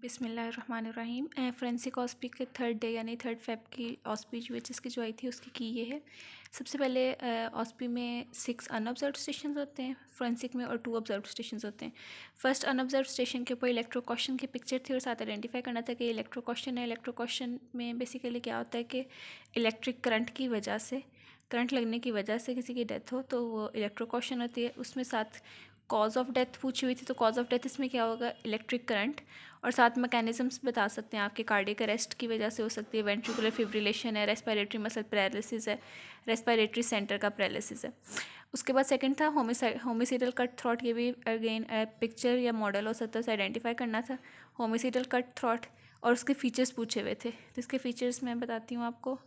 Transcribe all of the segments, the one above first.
बिस्मिल्लाहिर्रहमानिर्रहीम। फ़ोरेंसिक ऑस्पी के third day यानी 3 फ़ेब की ऑस्पी यूएचएस की जो आई थी उसकी की ये है। सबसे पहले ऑस्पी में 6 अनऑब्जर्व्ड स्टेशन होते हैं फ़ोरेंसिक में और 2 ऑब्जर्व्ड स्टेशन होते हैं। फर्स्ट अनऑब्जर्व्ड स्टेशन के ऊपर इलेक्ट्रोक्वेशन की पिक्चर थी और साथ आइडेंटिफाई करना था कि इलेक्ट्रोक्वेशन है। इलेक्ट्रोक्वेशन में बेसिकली क्या होता है कि इलेक्ट्रिक करंट की वजह से, करंट लगने की वजह से किसी की डेथ हो तो वो इलेक्ट्रोक्वेशन होती है। उसमें साथ कॉज ऑफ डेथ पूछी हुई थी, तो कॉज ऑफ डेथ इसमें क्या होगा, इलेक्ट्रिक करंट, और साथ मैकेनिज़म्स बता सकते हैं आपके। कार्डियक अरेस्ट की वजह से हो सकती है, वेंट्रिकुलर फिब्रिलेशन है, रेस्पिरेटरी मसल पैरालिसिस है, रेस्पिरेटरी सेंटर का पैरालिसिस है। उसके बाद सेकंड था होमिसिडल कट थ्रॉट। ये भी अगेन पिक्चर या मॉडल हो सकता है, उसे आइडेंटिफाई करना था। होमिसिडल कट थ्रॉट और उसके फीचर्स पूछे हुए थे, तो इसके फीचर्स मैं बताती हूँ आपको।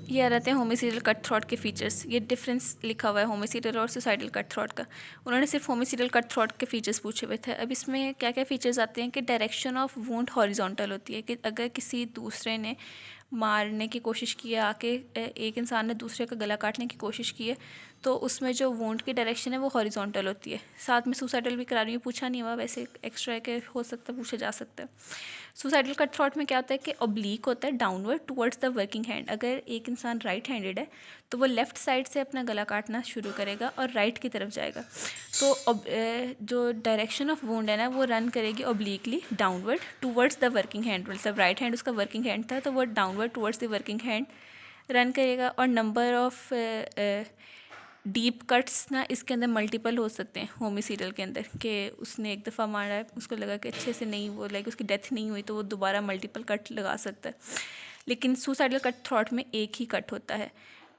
ये आ रहते हैं होमिसिडल कट थ्रॉट के फीचर्स। ये डिफरेंस लिखा हुआ है होमिसिडल और सुसाइडल कट थ्रॉट का। उन्होंने सिर्फ होमिसिडल कट थ्रॉट के फीचर्स पूछे हुए थे। अब इसमें क्या क्या फीचर्स आते हैं कि डायरेक्शन ऑफ वुंड हॉरिजॉन्टल होती है, कि अगर किसी दूसरे ने मारने की कोशिश की है, आके एक इंसान ने दूसरे का गला काटने की कोशिश की है, तो उसमें जो वुंड की डायरेक्शन है वो हॉरिजॉन्टल होती है। साथ में सुसाइडल भी करा रही हूँ, पूछा नहीं हुआ, वैसे एक्स्ट्रा है कि हो सकता है पूछा जा सकता है। सुसाइडल कट थ्रॉट में क्या होता है कि ऑब्लीक होता है downward towards the working hand. अगर एक इंसान राइट हैंडेड है तो वो लेफ़्ट साइड से अपना गला काटना शुरू करेगा और राइट की तरफ जाएगा। तो जो डायरेक्शन ऑफ वुंड है ना, वो रन करेगी obliquely downward towards the working hand. मतलब राइट हैंड उसका वर्किंग हैंड था, तो वो downward towards the working hand run करेगा। और नंबर ऑफ डीप कट्स ना इसके अंदर मल्टीपल हो सकते हैं होमिसिडल के अंदर, कि उसने एक दफ़ा मारा है, उसको लगा कि अच्छे से नहीं, वो लाइक उसकी डेथ नहीं हुई, तो वो दोबारा मल्टीपल कट लगा सकता है। लेकिन सुसाइडल कट थ्रॉट में एक ही कट होता है।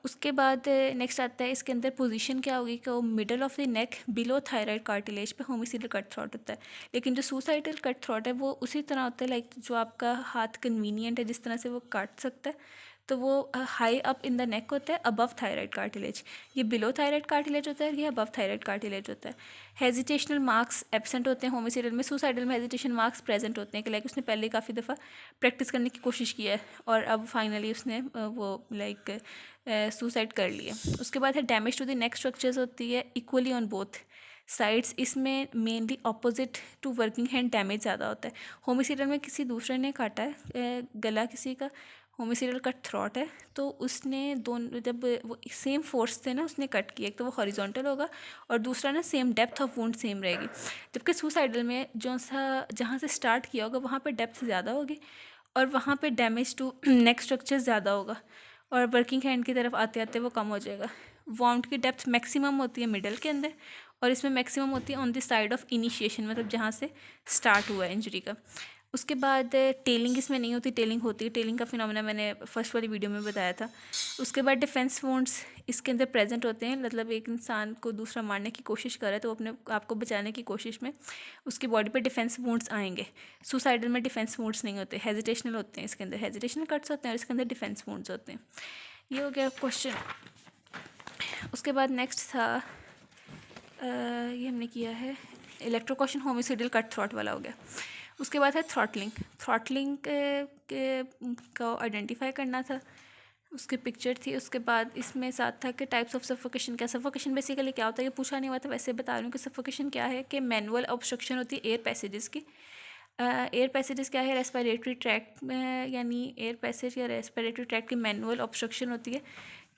उसके बाद नेक्स्ट आता है, इसके अंदर पोजीशन क्या होगी कि वो middle of the neck below thyroid cartilage पे होमिसिडल कट थ्रॉट होता है। लेकिन जो सुसाइडल कट थ्रॉट है वो उसी तरह होता है, लाइक जो आपका हाथ कन्वीनियंट है जिस तरह से वो काट सकता है, तो वो high up in the neck होता है, अबव थायराइड कार्टिलेज। ये बिलो थायराइड कार्टिलेज होता है, ये अबव थायराइड कार्टिलेज होता है। हेजिटेशनल मार्क्स एब्सेंट होते हैं होमिसिडल में। सुसाइडल में हेजिटेशन मार्क्स प्रेजेंट होते हैं, कि लाइक उसने पहले काफ़ी दफ़ा प्रैक्टिस करने की कोशिश की है और अब फाइनली उसने वो लाइक सुसाइड कर लिया। उसके बाद है damage to the neck structures होती है इक्वली ऑन बोथ साइड्स। इसमें mainly opposite to working hand damage ज़्यादा होता है। होमिसिडल में किसी दूसरे ने काटा है गला किसी का, होमिसिडल कट थ्रॉट है, तो उसने दोनों जब वो सेम फोर्स से ना उसने कट किया, एक तो वो हॉरिजॉन्टल होगा और दूसरा ना same depth of wound same रहेगी। जबकि सुसाइडल में जो सा जहाँ से स्टार्ट किया होगा वहाँ पे डेप्थ ज़्यादा होगी और वहाँ पे डैमेज टू नेक स्ट्रक्चर ज़्यादा होगा और वर्किंग हैंड की तरफ आते आते वो कम हो जाएगा। वाउंड की डेप्थ मैक्सिमम होती है मिडल के अंदर और इसमें मैक्सिमम होती है on the side of initiation, मतलब जहाँ से स्टार्ट हुआ है इंजरी का। उसके बाद टेलिंग इसमें नहीं होती, टेलिंग होती है। टेलिंग का फिनोमेना मैंने फर्स्ट वाली वीडियो में बताया था। उसके बाद डिफेंस वुंड्स इसके अंदर प्रेजेंट होते हैं, मतलब एक इंसान को दूसरा मारने की कोशिश कर रहा है तो अपने आप को बचाने की कोशिश में उसकी बॉडी पे डिफेंस वुंड्स आएंगे। सुसाइडल में डिफेंस वुंड्स नहीं होते, हेजिटेशनल होते हैं। इसके अंदर हेजिटेशनल कट्स होते हैं और इसके अंदर डिफेंस वुंड्स होते हैं। ये हो गया क्वेश्चन। उसके बाद नेक्स्ट था ये हमने किया है इलेक्ट्रोक्वेशन होमिसिडल कट थ्रॉट वाला हो गया। उसके बाद है थ्रॉटलिंग। थ्रॉटलिंग को आइडेंटिफाई करना था, उसकी पिक्चर थी। उसके बाद इसमें साथ था कि टाइप्स ऑफ सफोकेशन क्या। सफोकेशन बेसिकली क्या होता है, ये पूछा नहीं हुआ था, वैसे बता रही हूँ कि सफोकेशन क्या है, कि मैनुअल ऑब्स्ट्रक्शन होती है एयर पैसेजेस की। एयर पैसेजेस क्या है, रेस्पिरेटरी ट्रैक्ट में, यानी एयर पैसेज या रेस्पिरेटरी ट्रैक्ट की मैनुअल ऑब्स्ट्रक्शन होती है।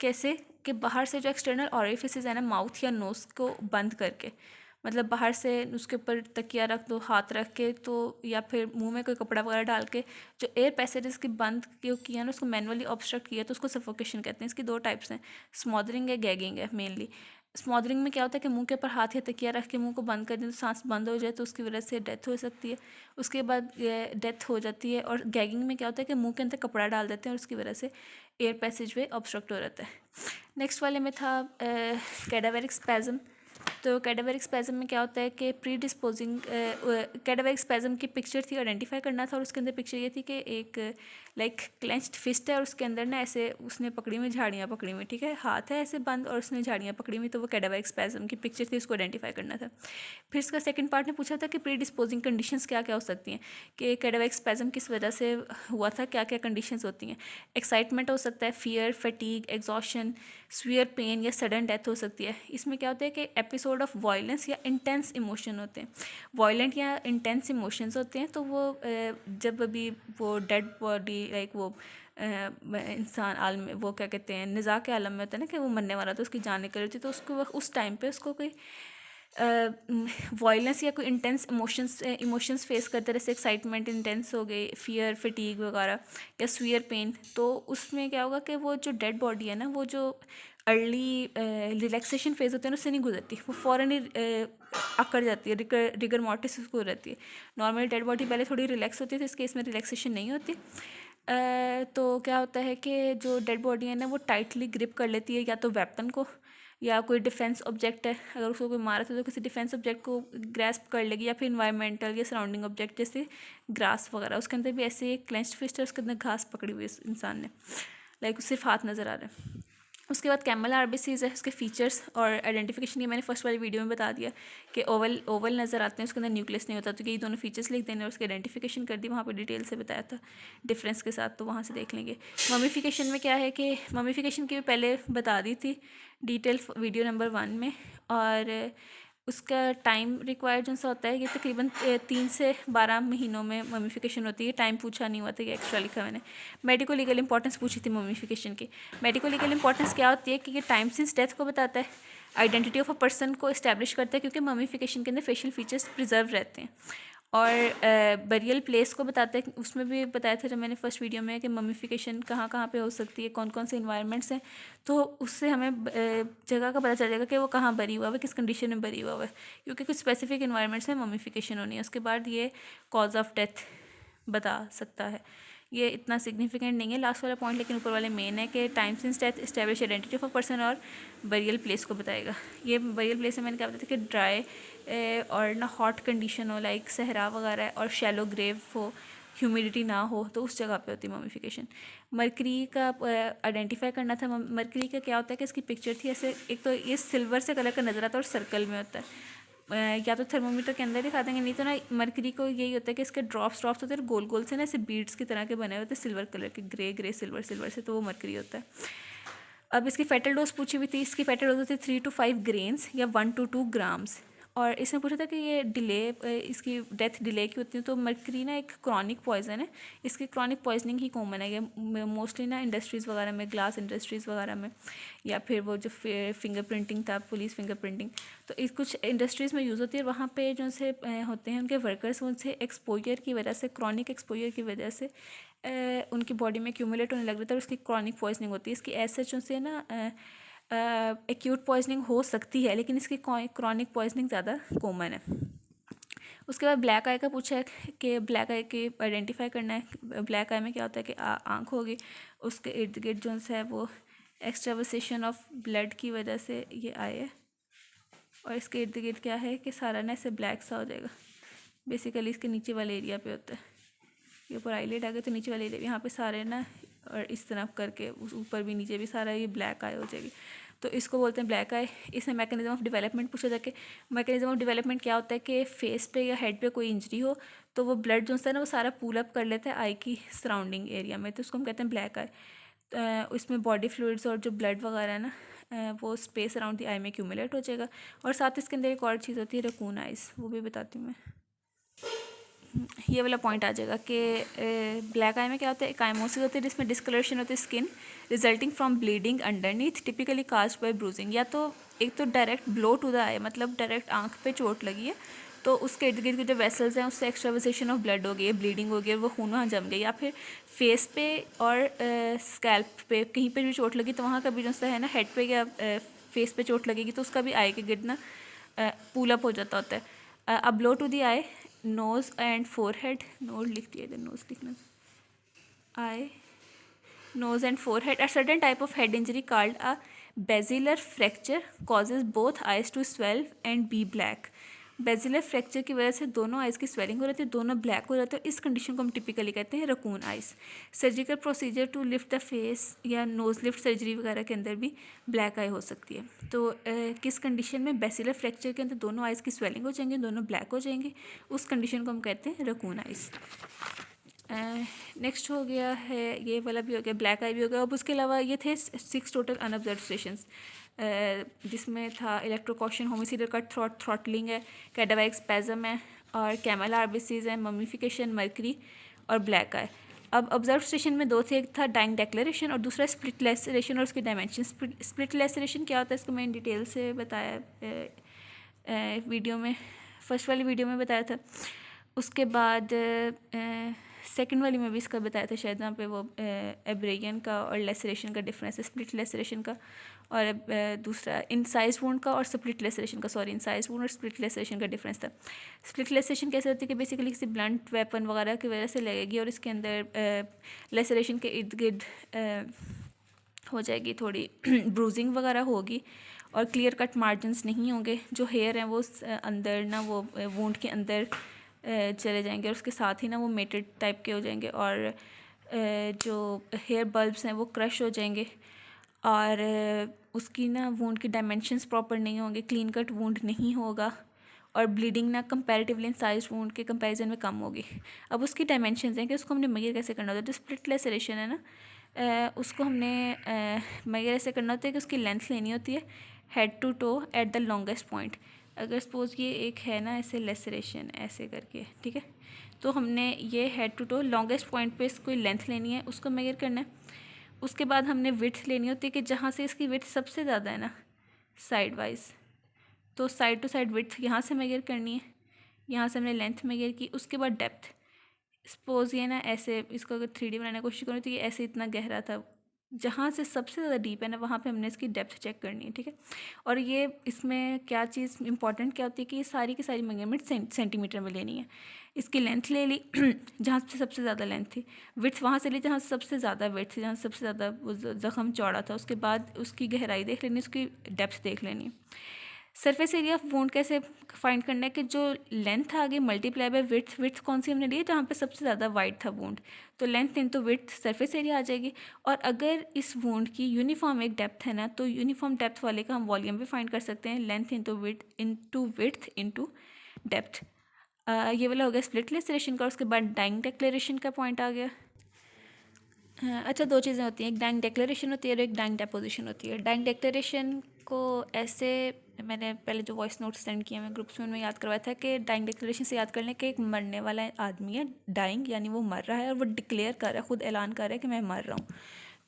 कैसे कि बाहर से जो एक्सटर्नल ऑरिफिसेस है ना, माउथ या नोज़ को बंद करके, मतलब बाहर से उसके ऊपर तकिया रख दो, हाथ रख के, तो या फिर मुंह में कोई कपड़ा वगैरह डाल के जो एयर पैसेजेस की बंद किया ना, उसको मैनुअली ऑब्स्ट्रक्ट किया, तो उसको सफोकेशन कहते हैं। इसकी 2 टाइप्स हैं, स्मॉदरिंग है, गैगिंग है। मेनली स्मॉदरिंग में क्या होता है कि मुंह के ऊपर हाथ या तकिया रख के मुंह को बंद कर दें तो सांस बंद हो जाए, तो उसकी वजह से डेथ हो सकती है। उसके बाद डेथ हो जाती है। और गैगिंग में क्या होता है कि मुंह के अंदर कपड़ा डाल देते हैं और उसकी वजह से एयर पैसेज वे ऑब्स्ट्रक्ट हो जाता है। नेक्स्ट वाले में था कैडावेरिक स्पैज़म। तो कैडावेरिक स्पैज़म में क्या होता है कि प्री डिस्पोजिंग कैडावेरिक स्पैज़म की पिक्चर थी, आइडेंटिफाई करना था। और उसके अंदर पिक्चर ये थी कि एक लाइक क्लेंच्ड फिस्ट है और उसके अंदर ना ऐसे उसने पकड़ी हुई झाड़ियाँ पकड़ी हुई, ठीक है, हाथ है ऐसे बंद और उसने झाड़ियाँ पकड़ी हुई, तो वो कैडावेरिक स्पैज़म की पिक्चर थी, उसको आइडेंटिफाई करना था। फिर इसका सेकंड पार्ट ने पूछा था कि प्री डिस्पोजिंग कंडीशंस क्या क्या हो सकती हैं, कि कैडावेरिक स्पैज़म किस वजह से हुआ था, क्या क्या कंडीशंस होती हैं। एक्साइटमेंट हो सकता है, fear, fatigue, exhaustion, severe pain या सडन डेथ हो सकती है। इसमें क्या होता है कि एपिसोड ऑफ वायलेंस या इंटेंस इमोशन होते हैं। वायलेंट या इंटेंस इमोशंस होते हैं तो वो जब अभी वो डेड बॉडी लाइक वो इंसान आलम वो क्या कहते हैं निज़ा के आलम में होता है ना कि वो मरने वाला तो उसकी जान निकल रही थी, तो उसको उस टाइम पे उसको कोई वायलेंस या कोई इंटेंस इमोशंस फेस करते, जैसे एक्साइटमेंट इंटेंस हो गई, फियर, फटीग वगैरह या स्वीयर पेन, तो उसमें क्या होगा कि वो जो डेड बॉडी है ना, वो जो अर्ली रिलैक्सेशन फेज़ होता है ना उससे नहीं गुजरती, वो फ़ौरन ही अकड़ जाती है, रिगर मॉर्टिस उसको हो जाती है। नॉर्मली डेड बॉडी पहले थोड़ी रिलैक्स होती है, तो इस केस में रिलैक्सेशन नहीं होती। तो क्या होता है कि जो डेड बॉडी है ना वो टाइटली ग्रिप कर लेती है या तो वेपन को या कोई डिफेंस ऑब्जेक्ट है, अगर उसको कोई मारा था तो किसी डिफेंस ऑब्जेक्ट को ग्रैस्प कर लेगी, या फिर इन्वायरमेंटल या सराउंडिंग ऑब्जेक्ट जैसे ग्रास वगैरह। उसके अंदर भी ऐसे एक क्लेंच्ड फिस्ट है, उसके अंदर घास पकड़ी हुई है इंसान ने, लाइक सिर्फ हाथ नज़र आ रहा है। उसके बाद कैमल आरबीसीज है, उसके फीचर्स और आइडेंटिफिकेशन ये मैंने फर्स्ट वाली वीडियो में बता दिया कि ओवल नज़र आते हैं, उसके अंदर न्यूक्लियस नहीं होता, तो ये दोनों फीचर्स लिख देने और उसकी आइडेंटिफिकेशन कर दी, वहाँ पे डिटेल से बताया था डिफरेंस के साथ, तो वहाँ से देख लेंगे। ममीफिकेशन में क्या है कि ममीफिकेशन की पहले बता दी थी डिटेल वीडियो नंबर 1 में, और उसका टाइम रिक्वायर्ड जो सा होता है ये तकरीबन 3 से 12 महीनों में ममीफिकेशन होती है। टाइम पूछा नहीं हुआ था, ये एक्स्ट्रा लिखा मैंने। मेडिको लीगल इंपॉर्टेंस पूछी थी ममीफिकेशन की। मेडिको लीगल इंपॉर्टेंस क्या होती है कि ये टाइम सिंस डेथ को बताता है, आइडेंटिटी ऑफ अ पर्सन को इस्टेब्लिश करता है, क्योंकि ममीफिकेशन के अंदर फेशियल फीचर्स प्रिजर्व रहते हैं, और बरियल प्लेस को बताता है। उसमें भी बताया था जब मैंने फर्स्ट वीडियो में कि ममीफिकेशन कहाँ कहाँ पे हो सकती है, कौन कौन से इन्वायरमेंट्स हैं, तो उससे हमें जगह का पता चल जाएगा कि वो कहाँ बरी हुआ है, किस कंडीशन में बरी हुआ है, क्योंकि कुछ स्पेसिफिक इन्वायरमेंट्स में ममीफिकेशन होनी है। उसके बाद ये कॉज ऑफ डेथ बता सकता है। ये इतना सिग्निफिकेंट नहीं है लास्ट वाला पॉइंट, लेकिन ऊपर वाले मेन है कि time since death establish identity of a person, और बरियल प्लेस को बताएगा। ये बरियल प्लेस में मैंने क्या बताया कि ड्राई और ना हॉट कंडीशन हो, लाइक सहरा वगैरह, और शैलो ग्रेव हो, ह्यूमिडिटी ना हो, तो उस जगह पे होती है ममीफिकेशन। मरकरी का आइडेंटिफाई करना था। मरकरी का क्या होता है कि इसकी पिक्चर थी ऐसे, एक तो ये सिल्वर से कलर का नज़र आता है और सर्कल में होता है, या तो थर्मोमीटर के अंदर दिखा देंगे, नहीं तो ना मरकरी को यही होता है कि इसके ड्रॉप्स होते हैं गोल गोल से ना, ऐसे बीड्स की तरह के बने होते हैं सिल्वर कलर के, ग्रे सिल्वर से, तो वो मरकरी होता है। अब इसकी फेटल डोज पूछी हुई थी। इसकी फेटल डोज होती है 3 to 5 ग्रेन्स या 1 to 2 ग्राम्स, और इसमें पूछा था कि ये डिले इसकी डेथ डिले की होती है। तो मरकरी ना एक क्रॉनिक पॉइजन है, इसकी क्रॉनिक पॉइजनिंग ही कॉमन है, ये मोस्टली ना इंडस्ट्रीज़ वगैरह में, ग्लास इंडस्ट्रीज़ वगैरह में, या फिर वो जो फिंगर प्रिंटिंग था, पुलिस फिंगर प्रिंटिंग, तो इस कुछ इंडस्ट्रीज़ में यूज़ होती है। वहाँ पे जो से होते हैं उनके वर्कर्स, उनसे एक्सपोजर की वजह से, क्रॉनिक एक्सपोजर की वजह से उनकी बॉडी में एक्यूमुलेट होने लग रहा था, और उसकी क्रॉनिक पॉइजनिंग होती है। इसकी ऐसे जो से ना एक्यूट पॉइजनिंग हो सकती है, लेकिन इसकी क्रॉनिक पॉइजनिंग ज़्यादा कॉमन है। उसके बाद ब्लैक आई का पूछा है कि ब्लैक आई के आइडेंटिफाई करना है। ब्लैक आई में क्या होता है कि आँख होगी, उसके इर्द गिर्द जो है वो एक्सट्रावसेशन ऑफ ब्लड की वजह से ये आए है, और इसके इर्द गिर्द क्या है कि सारा ना ऐसे ब्लैक सा हो जाएगा। बेसिकली इसके नीचे वाले एरिया पे होता है, ये ऊपर आईलेट आ गया तो नीचे वाले एरिया यहाँ पे सारे ना, और इस तरफ करके उस ऊपर भी नीचे भी सारा ये ब्लैक आई हो जाएगी, तो इसको बोलते हैं ब्लैक आई। इसमें मैकेनिज्म ऑफ डेवलपमेंट पूछा था कि मैकेनिज्म ऑफ डेवलपमेंट क्या होता है कि फेस पे या हेड पे कोई इंजरी हो तो वो ब्लड जो है ना वो सारा पूल अप कर लेता है आई की सराउंडिंग एरिया में, तो उसको हम कहते हैं ब्लैक आई। उसमें बॉडी फ्लूइड्स और जो ब्लड वगैरह है ना वो स्पेस अराउंड दी आई में एक्यूमुलेट हो जाएगा। और साथ इसके अंदर एक और चीज़ होती है रकून आइज़, वो भी बताती हूँ मैं। ये वाला पॉइंट आ जाएगा कि ब्लैक आई में क्या होता है, एकाइमोसिस होती है जिसमें डिस्कलरेशन होती है skin resulting from bleeding underneath typically caused bye bruising. या तो एक तो डायरेक्ट ब्लो टू द आई, मतलब डायरेक्ट आंख पे चोट लगी है तो उसके इर्द गिर्द के जो वेसल्स हैं उससे एक्स्ट्रावसेशन ऑफ ब्लड हो गई है, ब्लीडिंग हो गई है, वो खून वहाँ जम गया, या फिर फेस पे और स्कैल्प पे कहीं पर भी चोट लगी तो वहाँ का भी जो है ना हेड पे या फेस पे चोट लगेगी तो उसका भी आई के गिर्द ना पूल अप हो जाता होता है। अब blow to the eye, nose and forehead, nose लिख दिया इधर, नोज लिखना, eye, nose and forehead. A certain type of head injury called a basilar fracture causes both eyes to swell and be black. Basilar fracture की वजह से दोनों eyes की swelling हो रहती है, दोनों ब्लैक हो जाते हैं। इस कंडीशन को हम टिपिकली कहते हैं raccoon eyes. Surgical procedure to lift the face या नोज़ लिफ्ट सर्जरी वगैरह के अंदर भी ब्लैक आई हो सकती है। तो किस कंडीशन में बेसिलर फ्रैक्चर के अंदर दोनों आइज़ की स्वेलिंग हो जाएंगी, दोनों ब्लैक हो जाएंगे, उस कंडीशन को हम कहते हैं रकून आइज़। नेक्स्ट हो गया है, ये वाला भी हो गया, ब्लैक आई भी हो गया। अब उसके अलावा ये थे 6 टोटल अनऑब्जर्व स्टेशंस। जिसमें था इलेक्ट्रोकॉशन, होमिसाइडल कट थ्रॉट, थ्रॉटलिंग है, कैडावरिक स्पैज़म है और कैमल आरबीसीज है, ममीफिकेशन, मर्करी और ब्लैक आई। अब ऑब्जर्व स्टेशन में दो थे, एक था डाइंग डेक्लेरेशन और दूसरा स्प्लिट लेसरेशन और उसके डायमेंशन। स्प्लिट लेसरेशन क्या होता है इसको मैं डिटेल से बताया वीडियो में, फर्स्ट वाली वीडियो में बताया था। उसके बाद सेकंड वाली में भी इसका बताया था शायद, वहाँ पे वो एब्रेगन का और लेसरेशन का डिफरेंस है, स्प्लिट लेसरेशन का और दूसरा इनसाइज वुंड का और स्प्लिट लेसरेशन का, सॉरी इनसाइज वुंड और स्प्लिट लेसरेशन का डिफरेंस था। स्प्लिट लेसरेशन कैसे होती है कि बेसिकली किसी ब्लंट वेपन वगैरह की वजह से लगेगी और इसके अंदर लेसरेशन के इर्द गिर्द हो जाएगी, थोड़ी ब्रूजिंग वगैरह होगी और क्लियर कट मार्जिन्स नहीं होंगे। जो हेयर हैं वो अंदर ना वो वुंड के अंदर चले जाएंगे और उसके साथ ही ना वो मेटेड टाइप के हो जाएंगे और जो हेयर बल्ब्स हैं वो क्रश हो जाएंगे और उसकी ना वुंड की डायमेंशंस प्रॉपर नहीं होंगे, क्लीन कट वुंड नहीं होगा और ब्लीडिंग ना कंपैरेटिवली इनसाइज वुंड के कंपैरिजन में कम होगी। अब उसकी डायमेंशंस हैं कि उसको हमने मेजर कैसे करना होता है। जो स्प्लिट लेसरेशन है ना, उसको हमने मेजर ऐसे करना होता है कि उसकी लेंथ लेनी होती है head to toe at the longest point. अगर सपोज़ ये एक है ना ऐसे लेसरेशन ऐसे करके, ठीक है, तो हमने ये head to toe longest point पे इसको लेंथ लेनी है, उसको मेजर करना है। उसके बाद हमने विड्थ लेनी होती है कि जहाँ से इसकी विड्थ सबसे ज़्यादा है ना साइड वाइज, तो साइड टू साइड विड्थ यहाँ से मेजर करनी है, यहाँ से हमने लेंथ मेजर की। उसके बाद डेप्थ, सपोज़ ये ना ऐसे इसको अगर 3D बनाने की कोशिश करूँ तो ये ऐसे इतना गहरा था, जहाँ से सबसे ज़्यादा डीप है ना वहाँ पे हमने इसकी डेप्थ चेक करनी है, ठीक है। और ये इसमें क्या चीज़ इंपॉर्टेंट क्या होती है कि ये सारी की सारी मेजरमेंट सेंटीमीटर में लेनी है। इसकी लेंथ ले ली जहाँ से सबसे ज़्यादा लेंथ थी, विड्थ वहाँ से ली जहाँ से सबसे ज़्यादा विड्थ थी, जहाँ से सबसे ज़्यादा ज़ख़म चौड़ा था। उसके बाद उसकी गहराई देख लेनी, उसकी डेप्थ देख लेनी है। सरफेस एरिया ऑफ वुंड कैसे फाइंड करना है कि जो लेंथ आ गई मल्टीप्लाई बाय विड्थ, विड्थ कौन सी हमने ली है जहाँ पे सबसे ज़्यादा वाइड था वुंड, तो length into width surface area आ जाएगी। और अगर इस वुंड की यूनिफॉर्म एक डेप्थ है ना, तो यूनिफॉर्म डेप्थ वाले का हम वॉल्यूम भी फाइंड कर सकते हैं, length into width into depth. ये वाला हो गया स्प्लिट लेसरेशन का। उसके बाद डाइंग डेक्लेरेशन का पॉइंट आ गया। अच्छा, दो चीज़ें होती हैं, एक डाइंग डेक्लेरेशन होती है और एक डाइंग डेपोजिशन होती है। डाइंग डेक्लेरेशन को ऐसे मैंने पहले जो वॉइस नोट्स सेंड किए मैं ग्रुप्स में उनमें याद करवाया था कि डाइंग डेक्लेरेशन से याद कर लें कि एक मरने वाला आदमी है, डाइंग यानी वो मर रहा है और वो डिक्लेयर कर रहा है, खुद ऐलान कर रहा है कि मैं मर रहा हूँ,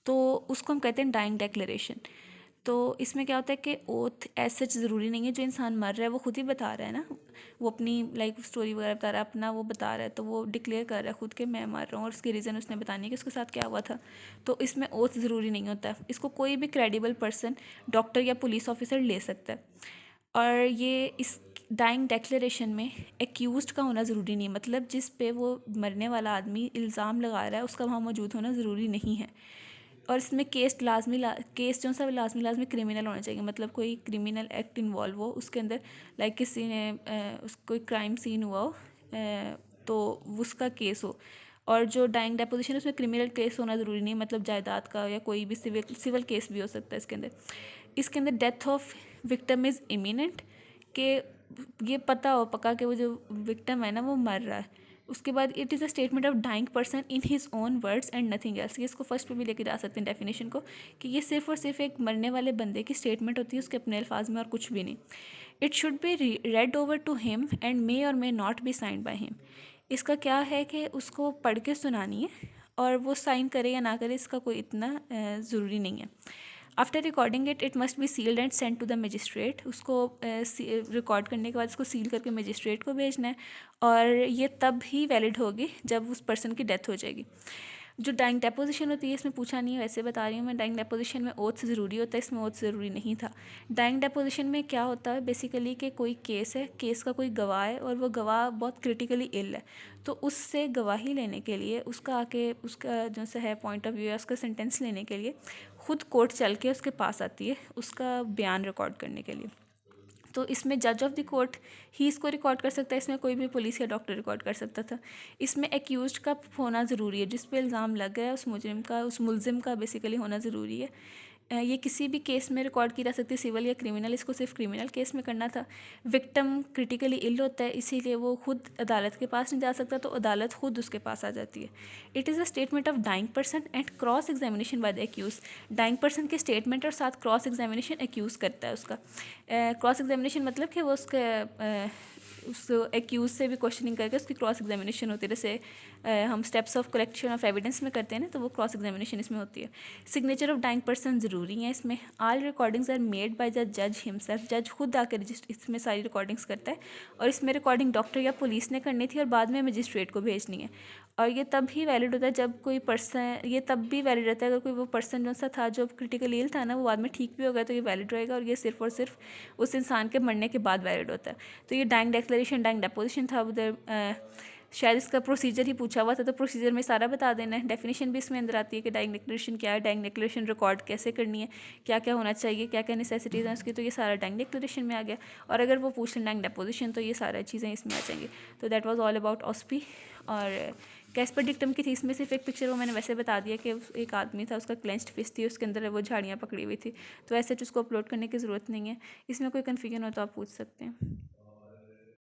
तो उसको हम कहते हैं डाइंग डेक्लेरेशन। तो इसमें क्या होता है कि ओथ ऐसा सच ज़रूरी नहीं है, जो इंसान मर रहा है वो खुद ही बता रहा है ना, वो अपनी लाइफ स्टोरी वगैरह बता रहा है, अपना वो बता रहा है, तो वो डिक्लेयर कर रहा है खुद के मैं मर रहा हूँ और उसके रीज़न उसने बताने कि उसके साथ क्या हुआ था। तो इसमें ओथ ज़रूरी नहीं होता है, इसको कोई भी क्रेडिबल पर्सन, डॉक्टर या पुलिस ऑफिसर ले सकता है। और ये इस डाइंग डेक्लेरेशन में एक्यूज्ड का होना ज़रूरी नहीं है, मतलब जिस पे वो मरने वाला आदमी इल्ज़ाम लगा रहा है उसका वहाँ मौजूद होना ज़रूरी नहीं है। और इसमें केस केस जो सा लाजमी क्रिमिनल होना चाहिए, मतलब कोई क्रिमिनल एक्ट इन्वॉल्व हो उसके अंदर, लाइक किसी ने कोई क्राइम सीन हुआ हो तो उसका केस हो। और जो डाइंग डेपोजिशन है उसमें क्रिमिनल केस होना ज़रूरी नहीं, मतलब जायदाद का या कोई भी सिविल केस भी हो सकता है इसके अंदर death of victim is imminent, कि ये पता हो पक्का कि वो जो विक्टिम है ना वो मर रहा है। उसके बाद it is a statement of dying person in his own words and nothing else. ये इसको फर्स्ट पे भी लेके जा सकते हैं डेफिनेशन को, कि ये सिर्फ और सिर्फ एक मरने वाले बंदे की स्टेटमेंट होती है, उसके अपने अल्फाज में और कुछ भी नहीं। It should be read over to him and may और may not be signed by him. इसका क्या है कि उसको पढ़ के सुनानी है और वो साइन करे या ना करे इसका कोई इतना ज़रूरी नहीं है। After recording it must be sealed and send to the magistrate. उसको रिकॉर्ड करने के बाद इसको सील करके मजिस्ट्रेट को भेजना है और ये तब ही वैलिड होगी जब उस पर्सन की डेथ हो जाएगी। जो डाइंग डेपोजिशन होती है इसमें पूछा नहीं है, वैसे बता रही हूँ मैं। डाइंग डेपोजिशन में ओथ ज़रूरी होता है, इसमें ओथ ज़रूरी नहीं था। डाइंग डेपोजिशन में क्या होता है बेसिकली कि कोई केस है, केस का कोई गवाह है और वो गवाह बहुत क्रिटिकली इल है, तो उससे गवाही लेने के लिए उसका आके उसका जो सा है पॉइंट ऑफ व्यू है उसका सेंटेंस लेने के लिए खुद कोर्ट चल के उसके पास आती है उसका बयान रिकॉर्ड करने के लिए। तो इसमें जज ऑफ द कोर्ट ही इसको रिकॉर्ड कर सकता है, इसमें कोई भी पुलिस या डॉक्टर रिकॉर्ड कर सकता था। इसमें एक्यूज्ड का होना ज़रूरी है, जिस पे इल्ज़ाम लग गया है उस मुजरिम का, उस मुलजिम का बेसिकली होना ज़रूरी है। ये किसी भी केस में रिकॉर्ड की जा सकती है, सिविल या क्रिमिनल। इसको सिर्फ क्रिमिनल केस में करना था। विक्टिम क्रिटिकली इल होता है, इसीलिए वो खुद अदालत के पास नहीं जा सकता, तो अदालत खुद उसके पास आ जाती है। It is a statement of dying person and cross examination by the accused. Dying person के स्टेटमेंट और साथ क्रॉस एग्जामिनेशन एक्यूज़ करता है उसका। क्रॉस एग्जामिनेशन मतलब कि वो उस एक्यूज़ से भी क्वेश्चनिंग करके उसकी क्रॉस एग्जामिनेशन होती है। जैसे हम steps of collection of evidence में करते हैं ना, तो वो क्रॉस एग्जामिनेशन इसमें होती है। सिग्नेचर ऑफ डाइंग पर्सन ज़रूरी है इसमें। All recordings are made by the जज हिमसेल्फ। जज खुद आकर इसमें सारी रिकॉर्डिंग्स करता है, और इसमें रिकॉर्डिंग डॉक्टर या पुलिस ने करनी थी और बाद में मजिस्ट्रेट को भेजनी है। और ये तब ही वैलिड होता है जब कोई पर्सन, ये तब भी वैलिड रहता है अगर कोई वो पर्सन जो सा था जो क्रिटिकल इल था ना, वो बाद में ठीक भी हो गया, तो ये वैलिड रहेगा। और ये सिर्फ और सिर्फ उस इंसान के मरने के बाद वैलिड होता है। तो ये डाइंग डिक्लेरेशन, डाइंग डेपोजिशन था उधर। शायद इसका प्रोसीजर ही पूछा हुआ था, तो प्रोसीजर में सारा बता देना है। डेफिनेशन भी इसमें अंदर आती है कि डाइंग डिक्लेरेशन क्या है, डाइंग डिक्लेरेशन रिकॉर्ड कैसे करनी है, क्या क्या होना चाहिए, क्या क्या नेसेसिटीज़ हैं उसकी, तो ये सारा डाइंग डिक्लेरेशन में आ गया। और अगर वो पूछ लें डाइंग डेपोजिशन, तो ये सारी चीज़ें इसमें आ जाएंगी। तो दैट वाज ऑल अबाउट ऑस्पी। और कैस्पर डिक्टम की थी, इसमें सिर्फ एक पिक्चर वो मैंने वैसे बता दिया कि एक आदमी था, उसका क्लेंच्ड फिस्ट थी, उसके अंदर वो झाड़ियाँ पकड़ी हुई थी। तो ऐसे उसको अपलोड करने की ज़रूरत नहीं है। इसमें कोई कन्फ्यूजन हो तो आप पूछ सकते हैं।